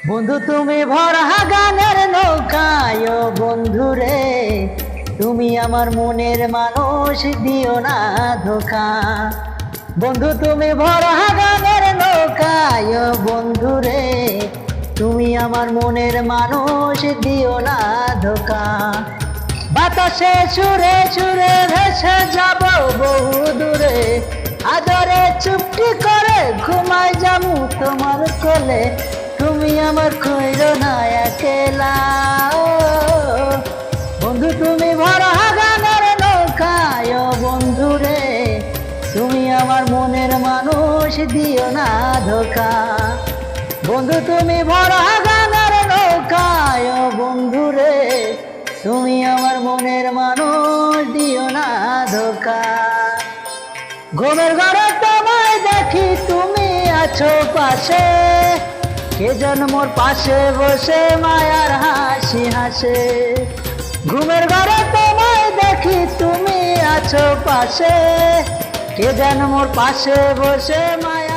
বন্ধু তুমি ভরা গানের নৌকায় ও বন্ধু রে, তুমি আমার মনের মানুষ, দিও না ধোকা। বন্ধু তুমি ভরা গানের নৌকায় ও বন্ধু রে, তুমি আমার মনের মানুষ, দিও না ধোকা। বাতাসে সুরে সুরে ভেসে যাব বহু দূরে, আদরে চুপটি করে ঘুমাই যাবো তোমার কোলে, তুমি আমার কইরো না একেলা। বন্ধু তুমি ভরা গানের নৌকায় ও বন্ধু রে, তুমি আমার মনের মানুষ, দিও না ধোকা। বন্ধু তুমি ভরা গানের নৌকায় ও বন্ধু রে, তুমি আমার মনের মানুষ, দিও না ধোকা। ঘুমের ঘরে তোমায় দেখি তুমি আছো পাশে, কে যেন মোর পাশে বসে মায়ার হাসি হাসে। ঘুমের ঘরে তোমায় দেখি তুমি আছো পাশে, কে যেন মোর পাশে বসে মায়া